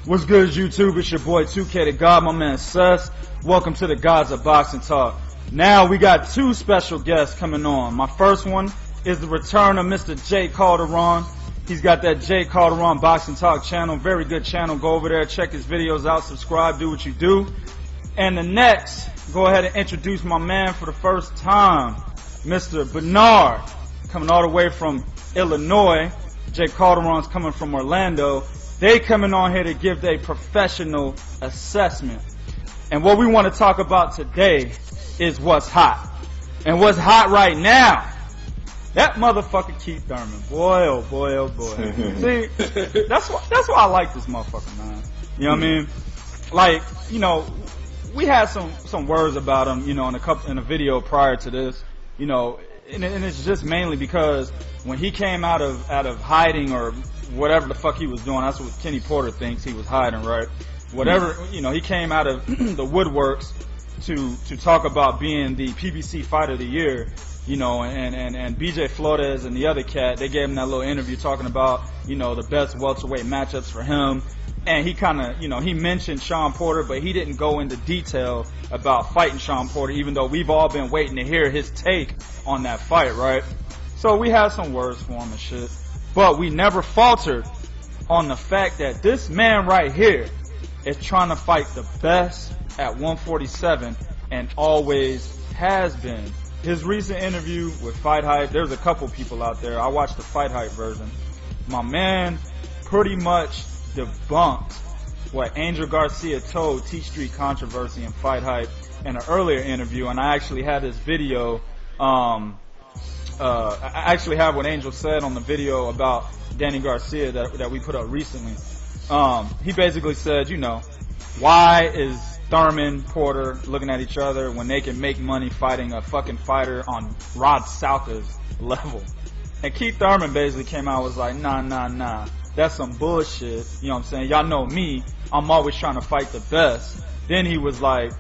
What's good, YouTube? It's your boy 2K the God, my man Sess. Welcome to the Gods of Boxing Talk. Now we got two special guests coming on. My first one is the return of Mr. Jay Calderon. He's got that Jay Calderon Boxing Talk channel. Very good channel. Go over there, check his videos out, subscribe, do what you do. And the next, go ahead and introduce my man for the first time, Mr. Bernard, coming all the way from Illinois. Jay Calderon's coming from Orlando. They coming on here to give their professional assessment. And what we want to talk about today is what's hot. And what's hot right now, that motherfucker Keith Thurman. Boy, oh boy, oh boy. See, that's why I like this motherfucker, man. You know what I mean? Like, you know, we had some words about him, you know, in a video prior to this, you know, and it's just mainly because when he came out of hiding or whatever the fuck he was doing, that's what Kenny Porter thinks he was hiding, right? Whatever, you know, he came out of the woodworks to talk about being the PBC Fighter of the Year, you know, and BJ Flores and the other cat, they gave him that little interview talking about, you know, the best welterweight matchups for him. And he kind of, you know, he mentioned Sean Porter, but he didn't go into detail about fighting Sean Porter, even though we've all been waiting to hear his take on that fight, right? So we had some words for him and shit. But we never faltered on the fact that this man right here is trying to fight the best at 147 and always has been. His recent interview with Fight Hype, there's a couple people out there. I watched the Fight Hype version. My man pretty much debunked what Angel Garcia told T Street Controversy and Fight Hype in an earlier interview, and I actually had this video. I actually have what Angel said on the video about Danny Garcia that we put up recently. He basically said, you know, why is Thurman, Porter looking at each other when they can make money fighting a fucking fighter on ROD SALKA's level? And Keith Thurman basically came out and was like, nah. That's some bullshit. You know what I'm saying? Y'all know me. I'm always trying to fight the best. Then he was like,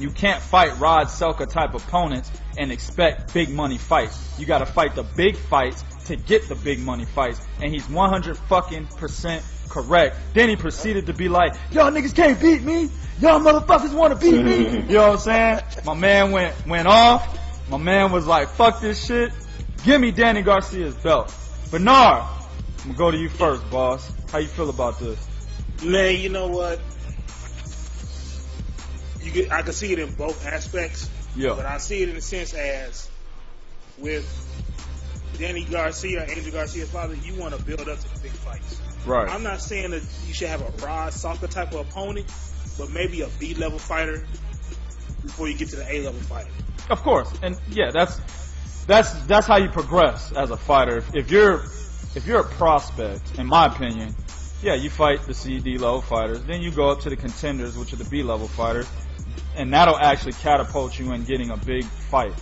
you can't fight ROD SALKA type opponents and expect big money fights. You gotta fight the big fights to get the big money fights. And he's 100% correct. Then he proceeded to be like, y'all niggas can't beat me. Y'all motherfuckers wanna beat me. You know what I'm saying? My man went off. My man was like, fuck this shit. Give me Danny Garcia's belt. Bernard, I'm gonna go to you first, boss. How you feel about this? Man, you know what? I can see it in both aspects. Yeah. But I see it in the sense as with Danny Garcia, Angel Garcia's father, you want to build up to the big fights. Right. I'm not saying that you should have a ROD SALKA type of opponent, but maybe a B-level fighter before you get to the A-level fighter. Of course. And yeah, that's how you progress as a fighter. If you're a prospect, in my opinion, yeah, you fight the C/D level fighters, then you go up to the contenders, which are the B level fighters, and that'll actually catapult you in getting a big fight.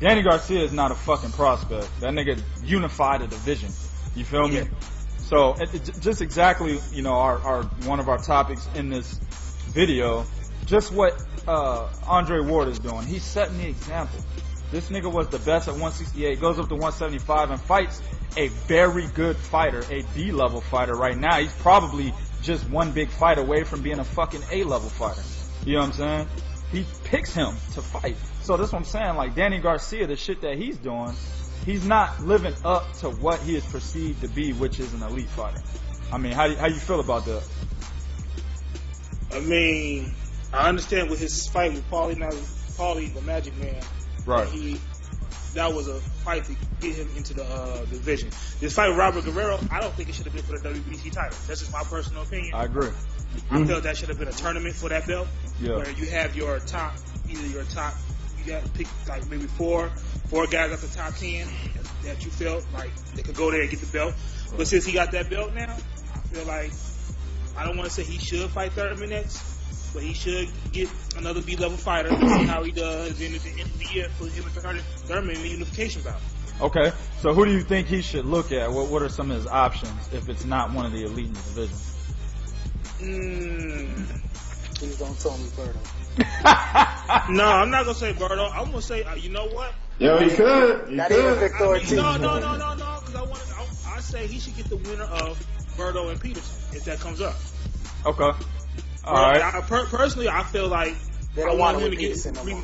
Danny Garcia is not a fucking prospect. That nigga unified a division. You feel me? Yeah. So just exactly, you know, our one of our topics in this video, just what Andre Ward is doing. He's setting the example. This nigga was the best at 168, goes up to 175 and fights a very good fighter, a B-level fighter right now. He's probably just one big fight away from being a fucking A-level fighter. You know what I'm saying? He picks him to fight. So that's what I'm saying. Like Danny Garcia, the shit that he's doing, he's not living up to what he is perceived to be, which is an elite fighter. I mean, how you feel about that? I mean, I understand with his fight with Paulie, the Magic Man. Right. That was a fight to get him into the division. This fight with Robert Guerrero, I don't think it should have been for the WBC title. That's just my personal opinion. I agree. I felt that should have been a tournament for that belt. Yeah. Where you have you got to pick like maybe four guys at the top 10 that you felt like they could go there and get the belt. But since he got that belt now, I feel like, I don't want to say he should fight Thurman next, but he should get another B-level fighter and see how he does in the end of the year for him and Thurman in the unification bout. Okay, so who do you think he should look at? What are some of his options if it's not one of the elite in the division? Please don't tell me Berto. No, I'm not gonna say Berto. I'm gonna say, you know what? Yo, he could. He Not could. even Victor Ortiz. No, because I say he should get the winner of Berto and Peterson if that comes up. Okay. All right. Personally, I feel like They don't want him with Peterson no more.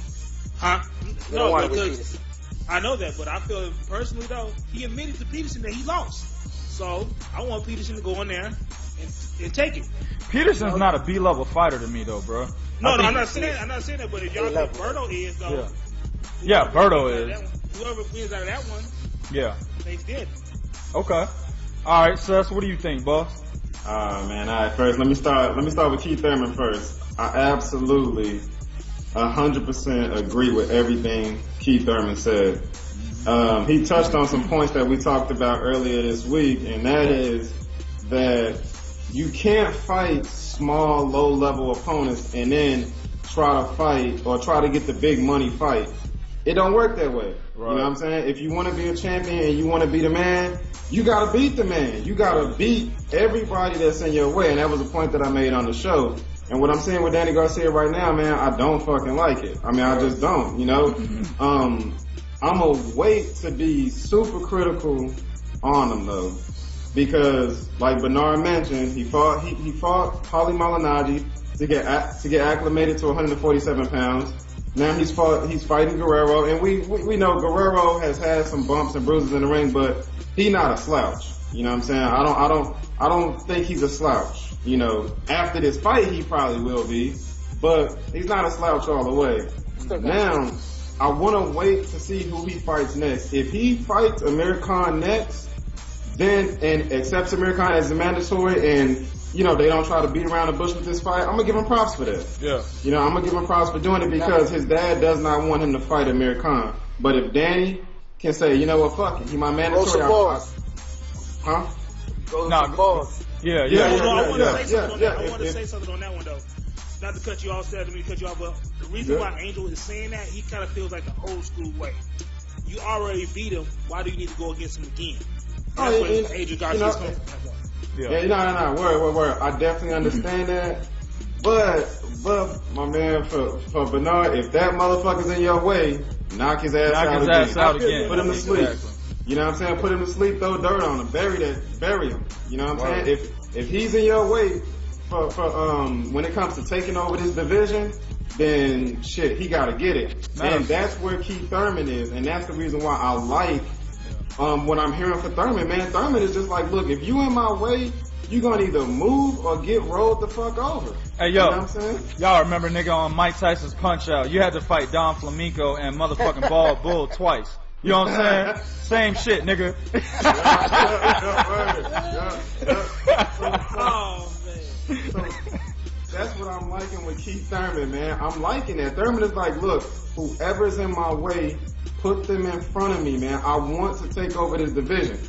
Huh? They don't want him with because Peterson. I know that, but I feel personally though, he admitted to Peterson that he lost. So I want Peterson to go in there and take it. Peterson's not a B-level fighter to me, though, bro. No, I'm not saying that. But if y'all think Berto is though, yeah, Berto is. Whoever wins out of that one, yeah, they did. Okay. All right, Sess, what do you think, boss? Man, all right. First, let me start with Keith Thurman first. I absolutely 100% agree with everything Keith Thurman said. He touched on some points that we talked about earlier this week, and that is that you can't fight small, low-level opponents and then try to fight or try to get the big money fight. It don't work that way. Right. You know what I'm saying? If you want to be a champion and you want to be the man, you got to beat the man. You got to beat everybody that's in your way, and that was a point that I made on the show. And what I'm saying with Danny Garcia right now, man, I don't fucking like it. I mean, I just don't, you know? I'm gonna wait to be super critical on him though, because like Bernard mentioned, he fought Paulie Malignaggi to get acclimated to 147 pounds. Now he's fighting Guerrero, and we know Guerrero has had some bumps and bruises in the ring, but he's not a slouch. You know what I'm saying? I don't think he's a slouch. You know, after this fight he probably will be, but he's not a slouch all the way. Now, I want to wait to see who he fights next. If he fights Amir Khan next, then and accepts Amir Khan as a mandatory, and you know they don't try to beat around the bush with this fight, I'm gonna give him props for that. Yeah. You know, I'm gonna give him props for doing it because his dad does not want him to fight Amir Khan. But if Danny can say, you know what, fuck it, he my mandatory. Huh? Balls. Yeah. I want to say something on that one though. Not to cut you off, but the reason why Angel is saying that, he kind of feels like the old school way. You already beat him. Why do you need to go against him again? That's what Angel Garcia is coming from. No, word. I definitely understand that. But my man, for Bernard, if that motherfucker's in your way, knock his ass out again. Put him to sleep. Exactly. You know what I'm saying? Put him to sleep, throw dirt on him, bury him. You know what I'm saying? If he's in your way, for when it comes to taking over this division, then shit, he gotta get it. And that's where Keith Thurman is, and that's the reason why I like what I'm hearing for Thurman, man. Thurman is just like, look, if you in my way, you gonna either move or get rolled the fuck over. Hey, yo, you know what I'm saying? Y'all remember, nigga, on Mike Tyson's Punch Out, you had to fight Don Flamenco and motherfucking Bald Bull twice. You know what I'm saying? Same shit, nigga. Oh, man. So that's what I'm liking with Keith Thurman, man. I'm liking that. Thurman is like, look, whoever's in my way, put them in front of me, man. I want to take over this division.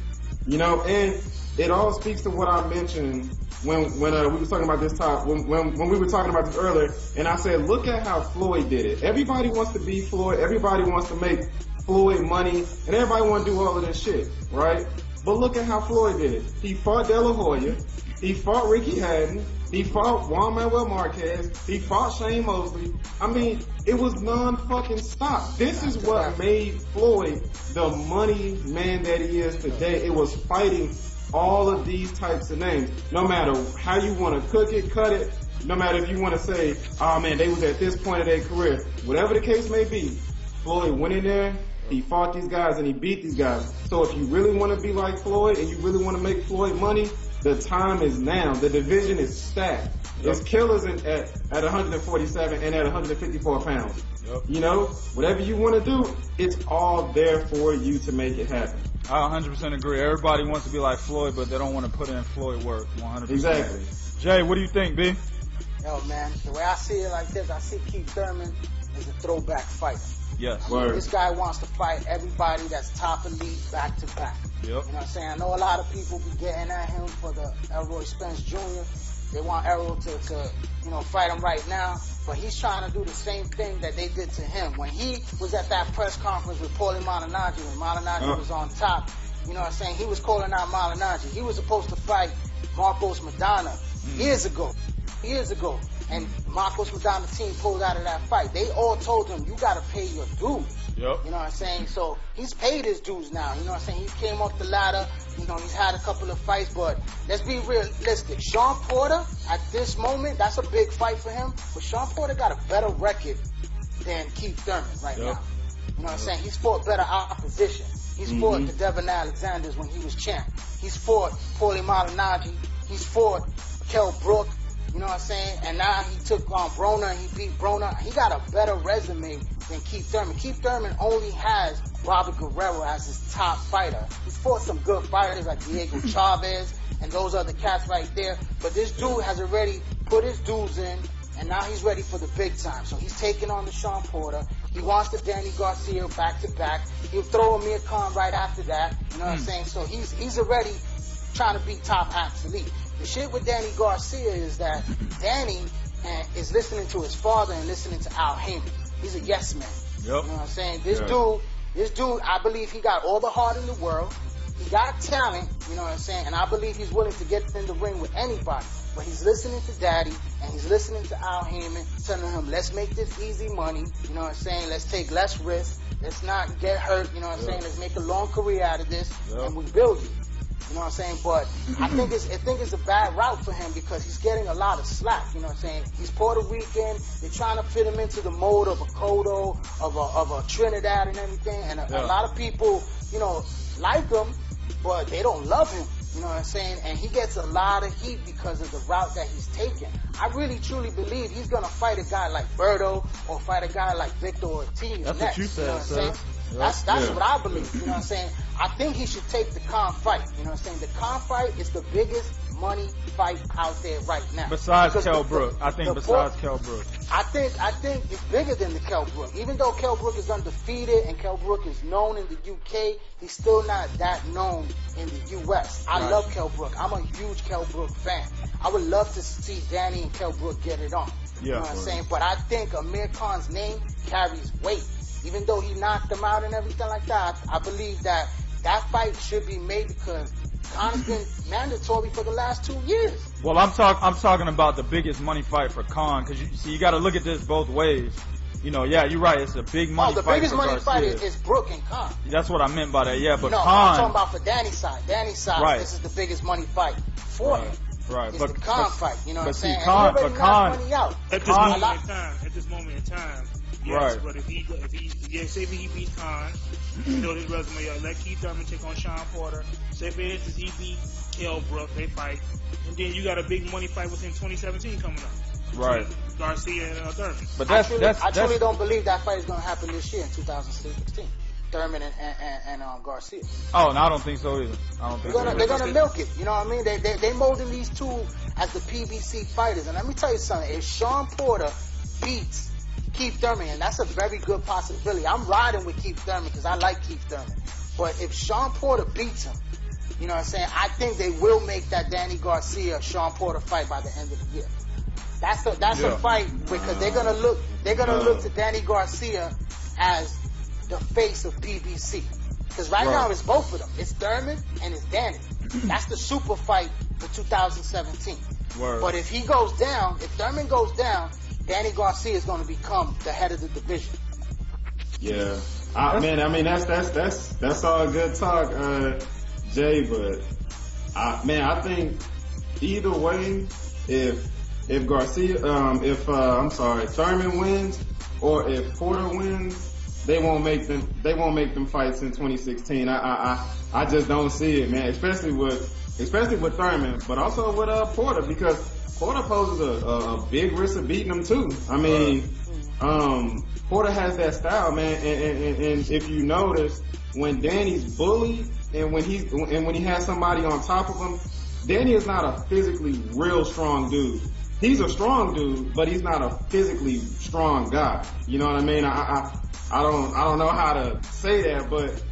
You know, and it all speaks to what I mentioned when we were talking about this when we were talking about this earlier, and I said, look at how Floyd did it. Everybody wants to be Floyd. Everybody wants to make Floyd money, and everybody want to do all of this shit, right? But look at how Floyd did it. He fought De La Hoya. He fought Ricky Hatton. He fought Juan Manuel Marquez. He fought Shane Mosley. I mean, it was non-fucking stop. This is what made Floyd the money man that he is today. It was fighting all of these types of names. No matter how you want to cook it, cut it, no matter if you want to say, oh man, they was at this point of their career. Whatever the case may be, Floyd went in there, he fought these guys, and he beat these guys. So if you really want to be like Floyd and you really want to make Floyd money, the time is now. The division is stacked. It's killers at 147 and at 154 pounds. Yep. You know, whatever you want to do, it's all there for you to make it happen. I 100% agree. Everybody wants to be like Floyd, but they don't want to put in Floyd work. 100%. Exactly. Jay, what do you think, B? Yo, man, the way I see it like this, I see Keith Thurman as a throwback fighter. Yes. I mean, this guy wants to fight everybody that's top elite back to back. Yep. You know what I'm saying? I know a lot of people be getting at him for the Elroy Spence Jr. They want Errol to fight him right now, but he's trying to do the same thing that they did to him. When he was at that press conference with Paulie Malignaggi, when Malignaggi was on top, you know what I'm saying? He was calling out Malignaggi. He was supposed to fight Marcos Madonna years ago. And Marcos Madonna's team pulled out of that fight. They all told him, you gotta pay your dues. Yep. You know what I'm saying? So he's paid his dues now. You know what I'm saying? He came up the ladder. You know, he's had a couple of fights, but let's be realistic. Sean Porter, at this moment, that's a big fight for him. But Sean Porter got a better record than Keith Thurman right now. You know what I'm saying? He's fought better opposition. He's fought the Devin Alexanders when he was champ. He's fought Paulie Malignaggi. He's fought Kell Brook. You know what I'm saying? And now he took on Broner and he beat Broner. He got a better resume than Keith Thurman. Keith Thurman only has Robert Guerrero as his top fighter. He's fought some good fighters like Diego Chavez and those other cats right there. But this dude has already put his dues in, and now he's ready for the big time. So he's taking on the Sean Porter. He wants the Danny Garcia back to back. He'll throw Amir Khan right after that. You know what I'm saying? So he's already trying to be top athlete. The shit with Danny Garcia is that Danny is listening to his father and listening to Al Heyman. He's a yes man. You know what I'm saying? This dude, I believe he got all the heart in the world. He got talent, you know what I'm saying? And I believe he's willing to get in the ring with anybody. But he's listening to Daddy, and he's listening to Al Heyman, telling him, let's make this easy money, you know what I'm saying? Let's take less risk. Let's not get hurt, you know what I'm saying? Let's make a long career out of this, and we build you. You know what I'm saying? But I think it's a bad route for him because he's getting a lot of slack. You know what I'm saying? He's Puerto Rican. They're trying to fit him into the mold of a Cotto, of a Trinidad and everything. And a lot of people, you know, like him, but they don't love him. You know what I'm saying? And he gets a lot of heat because of the route that he's taken. I really, truly believe he's going to fight a guy like Berto or fight a guy like Victor Ortiz That's next. what you said, you know what I'm saying? That's what I believe. You know what I'm saying? I think he should take the Khan fight. You know what I'm saying? The Khan fight is the biggest money fight out there right now. Besides Kell Brook. I think besides Kell Brook. I think it's bigger than the Kell Brook. Even though Kell Brook is undefeated and Kell Brook is known in the UK, he's still not that known in the US. I love Kell Brook. I'm a huge Kell Brook fan. I would love to see Danny and Kell Brook get it on. You know what I'm saying? But I think Amir Khan's name carries weight. Even though he knocked him out and everything like that, I believe that fight should be made because Khan has been mandatory for the last 2 years. Well, I'm talking about the biggest money fight for Khan because you got to look at this both ways. You know, yeah, you're right. It's a big money fight. The biggest money Garcia. fight is Brook and Khan. That's what I meant by that. Yeah, but no, Khan. I'm talking about for Danny's side. Danny's side, this is the biggest money fight for him. Right, it's the Khan fight. You know what I'm saying? Khan, and Khan, money out. At this moment in time. Yes, but if he say he beats Khan, build his resume up, let Keith Thurman take on Sean Porter. Say for instance he beat Kell Brook, they fight, and then you got a big money fight within 2017 coming up. Right. Garcia and Thurman. But I truly don't believe that fight is going to happen this year in 2016. Thurman and Garcia. Oh, no, I don't think so either. I don't think they're gonna milk it. You know what I mean? They molding these two as the PBC fighters. And let me tell you something. If Sean Porter beats Keith Thurman, and that's a very good possibility. I'm riding with Keith Thurman because I like Keith Thurman. But if Sean Porter beats him, you know what I'm saying? I think they will make that Danny Garcia Sean Porter fight by the end of the year. That's a fight because they're gonna look to Danny Garcia as the face of PBC. Because right now it's both of them. It's Thurman and it's Danny. That's the super fight for 2017. But if he goes down, if Thurman goes down, Danny Garcia is going to become the head of the division. Yeah, man. I mean, that's all good talk, Jay. But I think either way, if Garcia, Thurman wins or if Porter wins, they won't make them fights in 2016. I just don't see it, man. Especially with Thurman, but also with Porter because Porter poses a big risk of beating him too. I mean, Porter has that style, man. And if you notice, when Danny's bullied and when he has somebody on top of him, Danny is not a physically real strong dude. He's a strong dude, but he's not a physically strong guy. You know what I mean? I don't know how to say that, but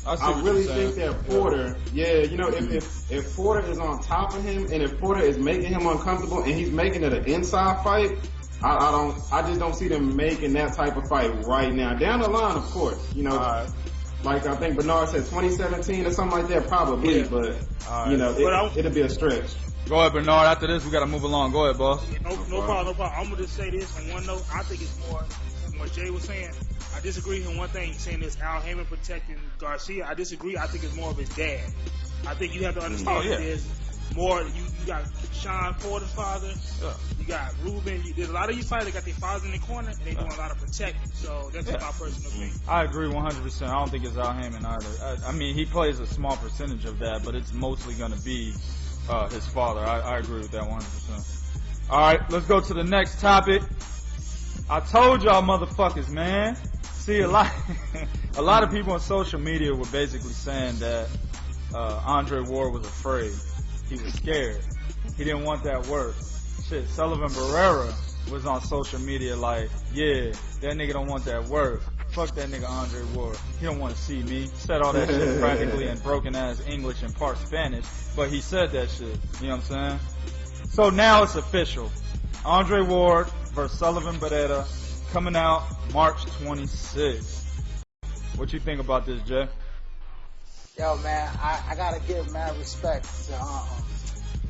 I really think that Porter, if Porter is on top of him and if Porter is making him uncomfortable and he's making it an inside fight, I just don't see them making that type of fight right now. Down the line, of course, like I think Bernard said, 2017 or something like that, probably, but it'll be a stretch. Go ahead, Bernard. After this, we got to move along. Go ahead, boss. No problem. I'm gonna just say this on one note. I think it's more what Jay was saying. I disagree in one thing, saying this Al Heyman protecting Garcia. I disagree. I think it's more of his dad. I think you have to understand that there's more. You got Sean Porter's father. Yeah. You got Ruben. There's a lot of these fighters that got their fathers in the corner, and they doing a lot of protecting. So that's just my personal opinion. I agree 100%. I don't think it's Al Heyman either. I mean, he plays a small percentage of that, but it's mostly going to be his father. I agree with that 100%. All right, let's go to the next topic. I told y'all motherfuckers, man. See, a lot of people on social media were basically saying that Andre Ward was afraid. He was scared. He didn't want that work. Shit, Sullivan Barrera was on social media like, yeah, that nigga don't want that work. Fuck that nigga Andre Ward. He don't want to see me. Said all that shit practically in broken ass English and part Spanish, but he said that shit. You know what I'm saying? So now it's official. Andre Ward versus Sullivan Barrera coming out March 26th. What you think about this, Jay? Yo, man, I gotta give mad respect to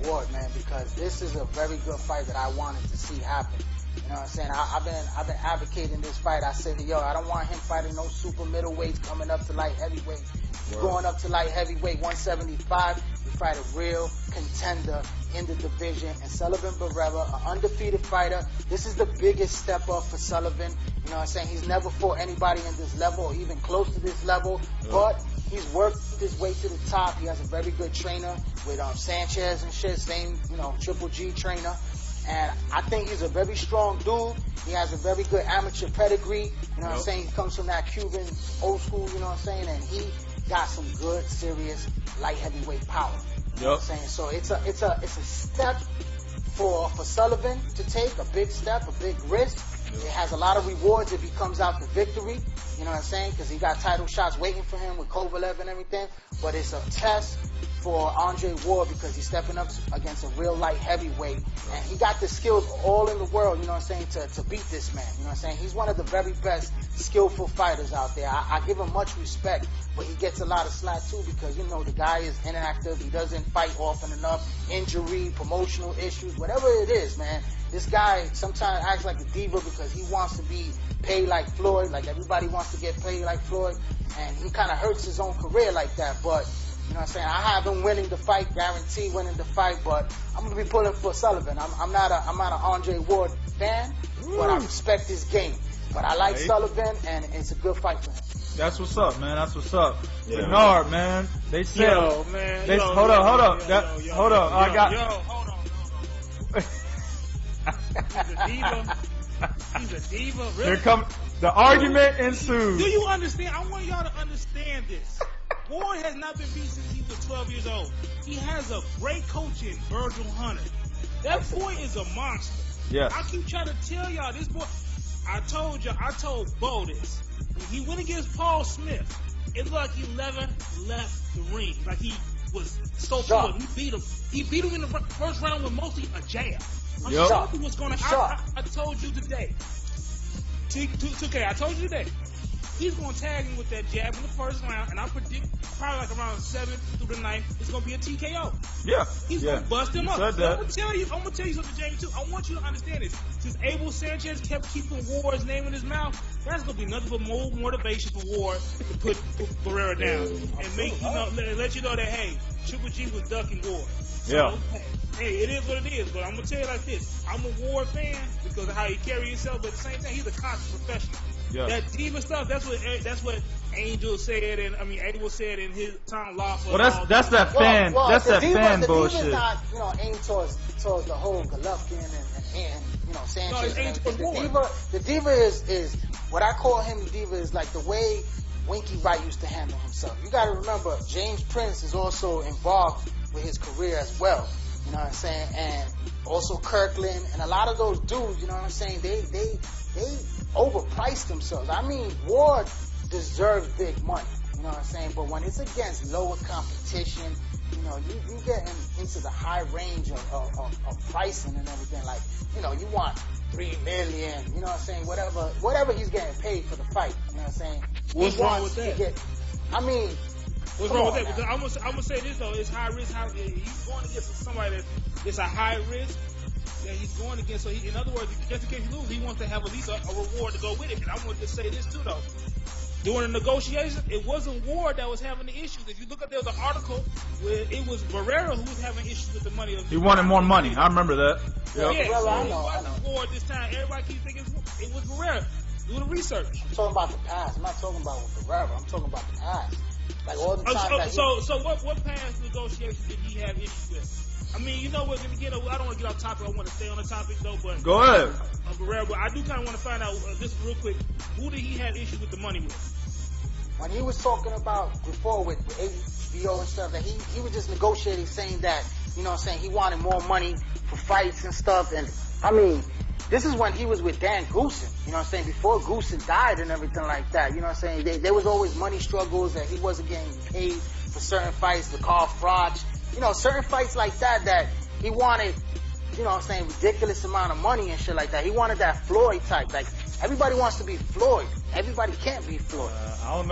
Ward, man, because this is a very good fight that I wanted to see happen. You know what I'm saying? I've been advocating this fight. I said, yo, I don't want him fighting no super middleweights coming up to light heavyweight. He's going up to light heavyweight 175. You fight a real contender in the division. And Sullivan Barrera, an undefeated fighter. This is the biggest step up for Sullivan. You know what I'm saying? He's never fought anybody in this level or even close to this level. But he's worked his way to the top. He has a very good trainer with Sanchez and shit. Same, Triple G trainer. And I think he's a very strong dude. He has a very good amateur pedigree. You know what I'm saying? He comes from that Cuban old school, you know what I'm saying? And he got some good, serious light heavyweight power. You know what I'm saying? So it's a step for Sullivan to take, a big step, a big risk. It has a lot of rewards if he comes out the victory. You know what I'm saying? Because he got title shots waiting for him with Kovalev and everything. But it's a test for Andre Ward because he's stepping up against a real light heavyweight. And he got the skills all in the world, you know what I'm saying, to beat this man. You know what I'm saying? He's one of the very best skillful fighters out there. I give him much respect, but he gets a lot of slack too because, the guy is inactive. He doesn't fight often enough. Injury, promotional issues, whatever it is, man. This guy sometimes acts like a diva because he wants to be paid like Floyd, like everybody wants to get paid like Floyd, and he kind of hurts his own career like that. But, you know what I'm saying, I have him winning the fight, guarantee winning the fight, but I'm going to be pulling for Sullivan. I'm not an Andre Ward fan, but I respect his game. But I like Sullivan, and it's a good fight for him. That's what's up, man. That's what's up. Yeah. Bernard, man. They said. Yo, man. Hold up. Hold up. I got. Yo, hold on. He's a diva. Really? Here come the argument ensues. Do you understand? I want y'all to understand this. Ward has not been beat since he was 12 years old. He has a great coach in Virgil Hunter. That boy is a monster. Yes. I keep trying to tell y'all, this boy. I told Bo this. When he went against Paul Smith, it looked like he never left the ring. Like he was so good. He beat him in the first round with mostly a jab. I'm showing you what's going to happen. I told you today. 2K, I told you today. He's going to tag him with that jab in the first round, and I predict probably like around 7th through the 9th, it's going to be a TKO. Yeah. He's going to bust him up. I'm going to tell you something, Jamie, too. I want you to understand this. Since Abel Sanchez kept keeping Ward's name in his mouth, that's going to be nothing but more motivation for Ward to put Barrera down and make let you know that, hey, Triple G was ducking Ward. So, hey, it is what it is, but I'm going to tell you like this. I'm a Ward fan because of how he carries himself, but at the same time, he's a conscious professional. Yeah. That diva stuff, that's what Angel said, and Abel said in his Tom Lawford. Well, that's that fan, that's that fan bullshit. The diva's not, aimed towards the whole Golovkin and Sanchez. No, the diva is what I call him. The diva is like the way Winky Wright used to handle himself. You got to remember, James Prince is also involved with his career as well. You know what I'm saying? And also Kirkland and a lot of those dudes, you know what I'm saying? They overpriced themselves. Ward deserves big money. You know what I'm saying? But when it's against lower competition, you get into the high range of pricing and everything. Like, you want $3 million, you know what I'm saying? Whatever he's getting paid for the fight. You know what I'm saying? What's wrong with that? What's wrong with that? Because I'm gonna say this though, it's high risk. He's going against somebody that's a high risk. that he's going against. So, in other words, just in case he loses, he wants to have at least a reward to go with it. And I wanted to say this too, though. During the negotiations, it wasn't Ward that was having the issues. If you look at, there was an article where it was Barrera who was having issues with the money. He wanted more money. I remember that. Yeah, Barrera, so I it know. wasn't Ward this time. Everybody keeps thinking it was Barrera. Do the research. I'm talking about the past. I'm not talking about with Barrera. I'm talking about the past. Like all the time that So what past negotiations did he have issues with? I mean, you know what? I don't want to get off topic. I want to stay on the topic though. But Go ahead. Barrera, but I do kind of want to find out this real quick. Who did he have issues with the money with? when he was talking about before with HBO and stuff, that he was just negotiating, saying that, you know what I'm saying, he wanted more money for fights and stuff. And I mean, this is when he was with Dan Goosen, you know what I'm saying, before Goosen died and everything like that, you know what I'm saying. There was always money struggles, that he wasn't getting paid for certain fights, the Carl Froch, you know, certain fights like that he wanted, you know what I'm saying, ridiculous amount of money and shit like that. He wanted that Floyd type. Like, everybody wants to be Floyd. Everybody can't be Floyd. I don't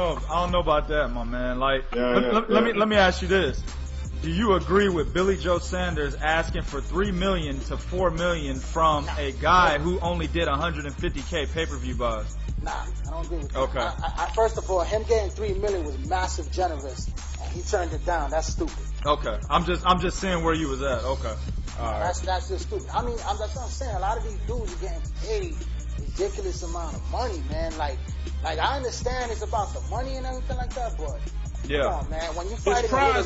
know about that, my man. Like, let me ask you this. Do you agree with Billy Joe Sanders asking for $3 million to $4 million from a guy who only did 150K pay-per-view buys? Nah, I don't agree with that. Okay. I first of all, him getting $3 million was massive generous, and he turned it down. That's stupid. Okay. I'm just seeing where you was at. Okay. All right. That's just stupid. I mean, that's what I'm saying. A lot of these dudes are getting paid ridiculous amount of money, man. Like I understand it's about the money and everything like that, but yeah, come on, man. When you fight a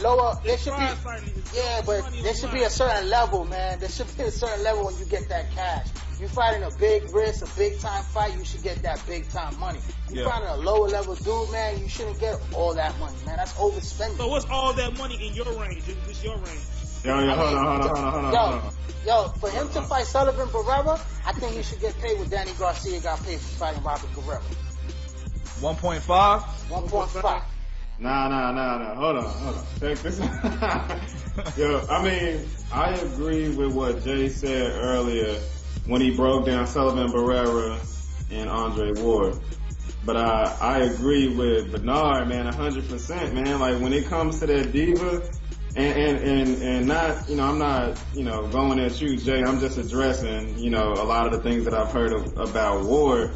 lower, there should be, but there should be a certain level, man. There should be a certain level when you get that cash. You fighting a big risk, a big time fight, you should get that big time money. You fighting a lower level dude, man, you shouldn't get all that money, man. That's overspending. So what's all that money in your range? Is your range? Hold on. Yo, for him to fight Sullivan Barrera, I think he should get paid what Danny Garcia got paid for fighting Robert Guerrero. 1.5? 1.5. Nah. Hold on. Check this out. Yo, I mean, I agree with what Jay said earlier when he broke down Sullivan Barrera and Andre Ward. But I agree with Bernard, man, 100%, man. Like, when it comes to that diva, and not, you know, I'm not, you know, going at you, Jay. I'm just addressing, you know, a lot of the things that I've heard about Ward.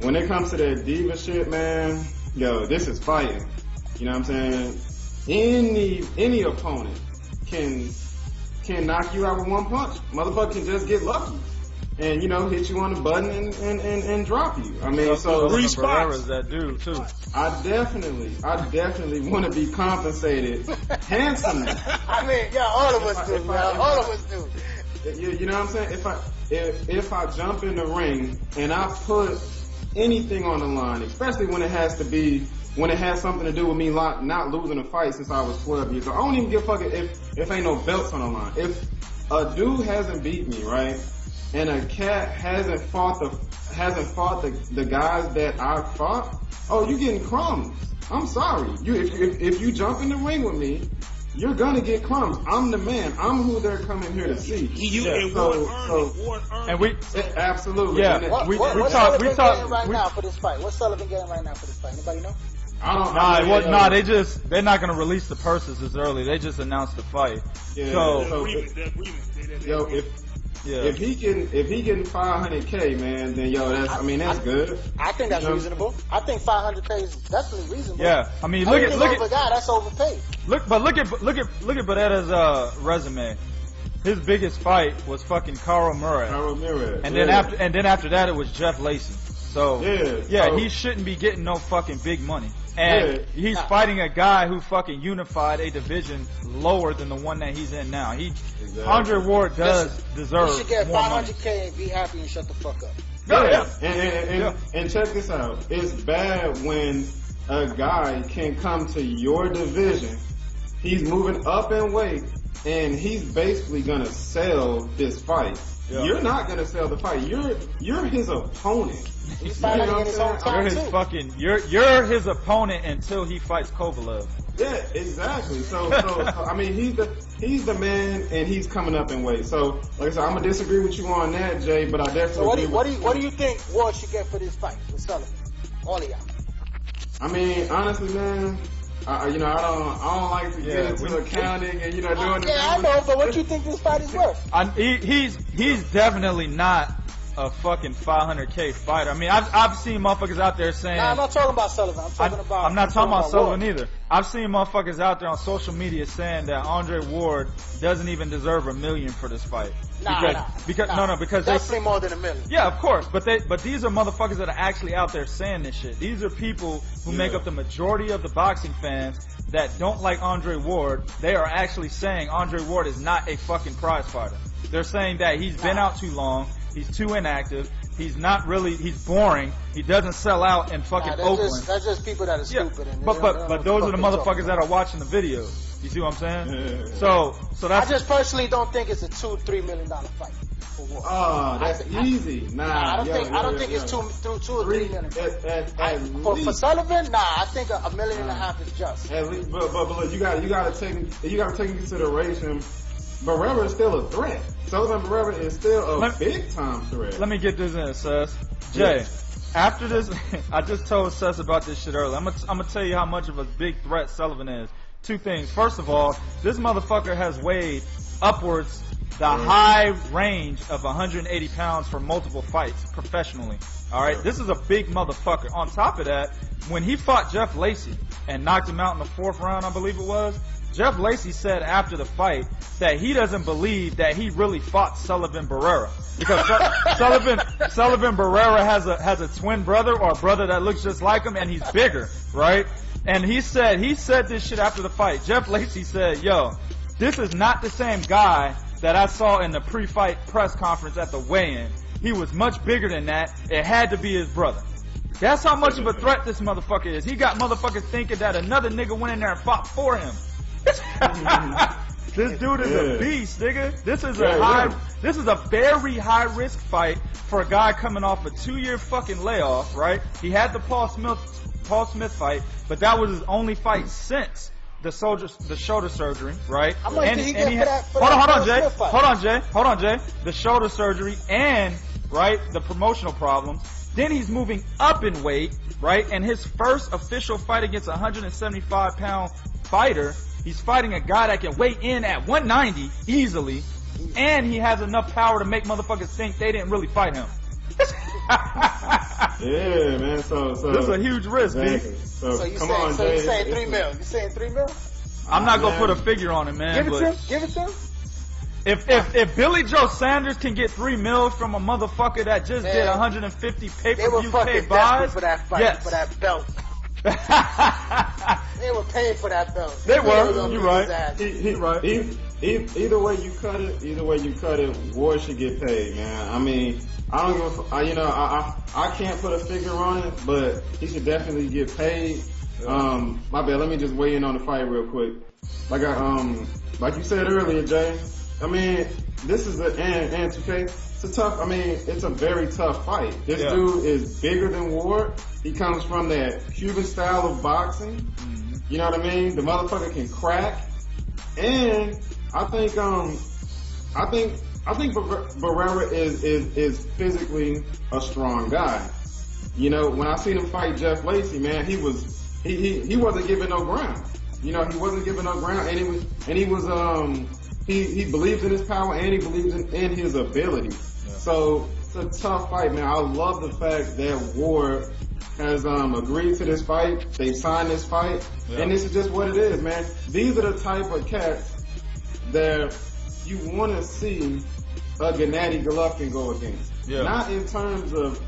When it comes to that diva shit, man, yo, this is fighting. You know what I'm saying? Any opponent can knock you out with one punch. Motherfucker can just get lucky and, you know, hit you on the button and drop you. I mean, so Barrera's that dude too. I definitely want to be compensated handsomely. I mean, yeah, all of us do, man. All of us do. You know what I'm saying? If I jump in the ring and I put anything on the line, especially when it has something to do with me not losing a fight since I was 12 years old. I don't even give a fuck if ain't no belts on the line. If a dude hasn't beat me, right, and a cat hasn't fought the guys that I fought, oh, you getting crumbs. I'm sorry. If you jump in the ring with me, you're gonna get crumbs. I'm the man. I'm who they're coming here to see. Absolutely. Yeah. What's Sullivan getting right now for this fight? What's Sullivan getting right now for this fight? Anybody know? They're not gonna release the purses this early. They just announced the fight. Yeah. So if he getting 500K, man, then that's good. I think that's reasonable. I think 500K is definitely reasonable. Yeah, I mean, look at a guy that's overpaid. Look at Barrera's resume. His biggest fight was fucking Carl Murray. And then after that it was Jeff Lacey. So he shouldn't be getting no fucking big money. And he's fighting a guy who fucking unified a division lower than the one that he's in now. Andre Ward does deserve he should get more 500K money. and be happy and shut the fuck up. And check this out. It's bad when a guy can come to your division. He's moving up in weight, and he's basically gonna sell this fight. Yeah. You're not gonna sell the fight. You're his opponent. He's fighting in his own time you're his opponent until he fights Kovalev. Yeah, exactly. So I mean, he's the man, and he's coming up in weight. So, like I said, I'm gonna disagree with you on that, Jay. But I definitely. So what do you think Ward should get for this fight with Sullivan? All of y'all. I mean, honestly, man, I don't like to get into accounting and doing the I know, but what you think this fight is worth? He's definitely not a fucking 500K fighter. I mean, I've seen motherfuckers out there saying. Nah, I'm not talking about Sullivan. I'm not talking about Sullivan either. I've seen motherfuckers out there on social media saying that Andre Ward doesn't even deserve $1 million for this fight. Because definitely more than $1 million. Yeah, of course. But these are motherfuckers that are actually out there saying this shit. These are people who make up the majority of the boxing fans that don't like Andre Ward. They are actually saying Andre Ward is not a fucking prize fighter. They're saying that he's been out too long. He's too inactive. He's not really. He's boring. He doesn't sell out in fucking Oakland. That's just people that are stupid. And but those are the motherfuckers that are watching the videos. You see what I'm saying? Yeah. So that's. I just personally don't think it's a $2-3 million fight for Ward. Oh, that's easy. Nah, I don't think it's two or $3 million. For Sullivan, I think $1.5 million is just. At least, but look, you got to take into consideration. Barrera is still a threat. Sullivan Barrera is still a big time threat. Let me get this in, Sess. Jay, after this, I just told Sess about this shit earlier. I'm gonna tell you how much of a big threat Sullivan is. Two things. First of all, this motherfucker has weighed upwards the high range of 180 pounds for multiple fights professionally. All right, this is a big motherfucker. On top of that, when he fought Jeff Lacey and knocked him out in the 4th round, I believe it was, Jeff Lacey said after the fight that he doesn't believe that he really fought Sullivan Barrera because Sullivan Barrera has a twin brother or a brother that looks just like him and he's bigger, right? And he said this shit after the fight. Jeff Lacey said, "Yo, this is not the same guy that I saw in the pre-fight press conference at the weigh-in. He was much bigger than that. It had to be his brother." That's how much of a threat this motherfucker is. He got motherfuckers thinking that another nigga went in there and fought for him. This dude is a beast, nigga. This is a very high risk fight for a guy coming off a 2-year fucking layoff, right? He had the Paul Smith fight, but that was his only fight since the shoulder surgery, right? How much did he get for Hold on, Jay. The shoulder surgery and the promotional problems. Then he's moving up in weight, right? And his first official fight against a 175-pound fighter. He's fighting a guy that can weigh in at 190 easily, and he has enough power to make motherfuckers think they didn't really fight him. Yeah, man. So this is a huge risk, exactly. So you saying $3 million? You saying $3 million? I'm not gonna put a figure on it, man. Give it to him. If Billy Joe Sanders can get $3 million from a motherfucker that just did 150 pay-per-view pay buys, for that fight, for that belt. They were paying for that belt. They were. You're right. Either way you cut it, Ward should get paid, man. I mean, I don't give I can't put a figure on it, but he should definitely get paid. My bad. Let me just weigh in on the fight real quick. Like you said earlier, Jay. I mean, this is and 2K. It's a very tough fight. This dude is bigger than Ward. He comes from that Cuban style of boxing. Mm-hmm. You know what I mean? The motherfucker can crack. And I think Barrera is physically a strong guy. You know, when I seen him fight Jeff Lacey, man, he wasn't giving no ground. You know, he wasn't giving no ground, and he believes in his power and he believes in his ability. Yeah. So it's a tough fight, man. I love the fact that Ward has agreed to this fight. They signed this fight, and this is just what it is, man. These are the type of cats that you want to see a Gennady Golovkin go against. Yeah. Not in terms of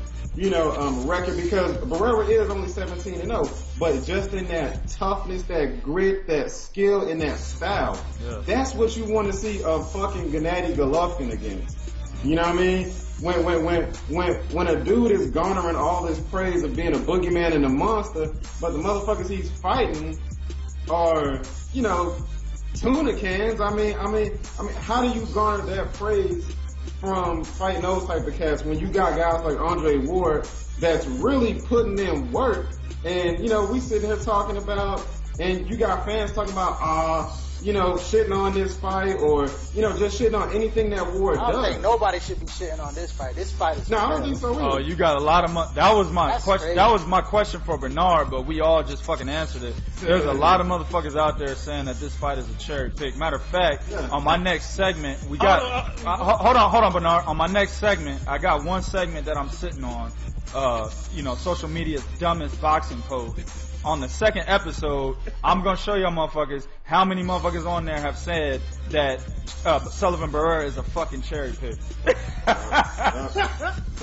record, because Barrera is only 17-0, but just in that toughness, that grit, that skill, and that style. Yeah. That's what you want to see a fucking Gennady Golovkin against. You know what I mean? When a dude is garnering all this praise of being a boogeyman and a monster, but the motherfuckers he's fighting are, tuna cans. I mean, how do you garner that praise from fighting those type of cats when you got guys like Andre Ward that's really putting in work? And we sitting here talking about, and you got fans talking about, you know, shitting on this fight or, you know, just shitting on anything that Ward I don't does. think nobody should be shitting on this fight. This fight is No, I don't think so either. Oh, you got a lot of that was my That's question. crazy. That was my question for Bernard, but we all just fucking answered it. There's a lot of motherfuckers out there saying that this fight is a cherry pick. Matter of fact, on my next segment, we got. Hold on, Bernard. On my next segment, I got one segment that I'm sitting on. You know, social media's dumbest boxing post. On the second episode, I'm gonna show y'all motherfuckers how many motherfuckers on there have said that Sullivan Barrera is a fucking cherry pick.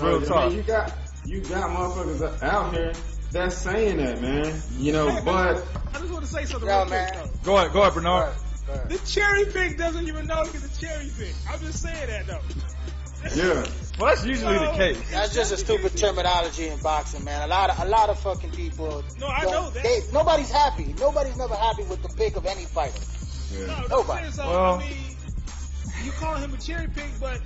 Real talk. You got motherfuckers out here that's saying that, man. You know, but I just want to say something Yo, real quick, man. though. Go ahead, Bernard. The cherry pick doesn't even know he's a cherry pick. I'm just saying that, though. yeah. Well, that's usually the case. That's just a stupid terminology in boxing, man. A lot of fucking people. No, I know that. Nobody's happy. Nobody's never happy with the pick of any fighter. Yeah. Nobody. So, Well- I mean, you calling him a cherry pick, but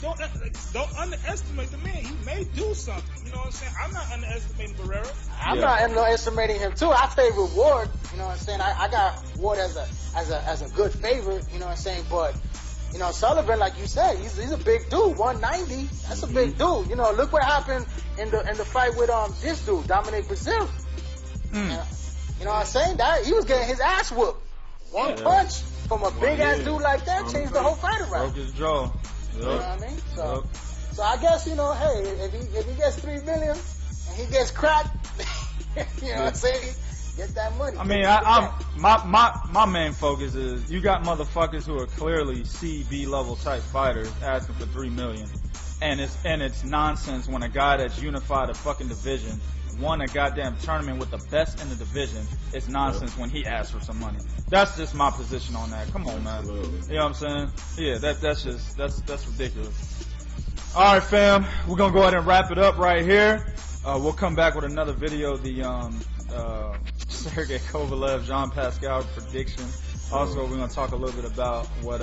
don't underestimate the man. He may do something. You know what I'm saying? I'm not underestimating Barrera. I'm not underestimating him too. I favor Ward. You know what I'm saying? I got Ward as a good favorite. You know what I'm saying? But you know, Sullivan, like you said, he's a big dude. 190. That's a big dude. You know, look what happened in the fight with this dude, Dominic Brazil. You know what I'm saying? That he was getting his ass whooped. One punch from a big ass dude like that changed the whole fight around. Broke his jaw. You know what I mean? So I guess, you know, hey, if he gets $3 million and he gets cracked, you know what I'm saying? Get that money. I mean, my main focus is you got motherfuckers who are clearly C-B level type fighters asking for $3 million, and it's nonsense when a guy that's unified a fucking division won a goddamn tournament with the best in the division. It's nonsense when he asks for some money. That's just my position on that. Come on, man. Absolutely. You know what I'm saying? Yeah, that's ridiculous. All right, fam. We're gonna go ahead and wrap it up right here. We'll come back with another video. The Sergey Kovalev, Jean Pascal prediction. Also, we're gonna talk a little bit about what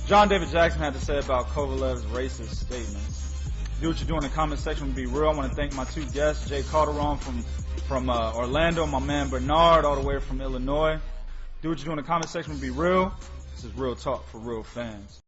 John David Jackson had to say about Kovalev's racist statements. Do what you do in the comment section. Be real. I want to thank my two guests, Jay Calderon from Orlando, my man Bernard, all the way from Illinois. Do what you do in the comment section. Be real. This is real talk for real fans.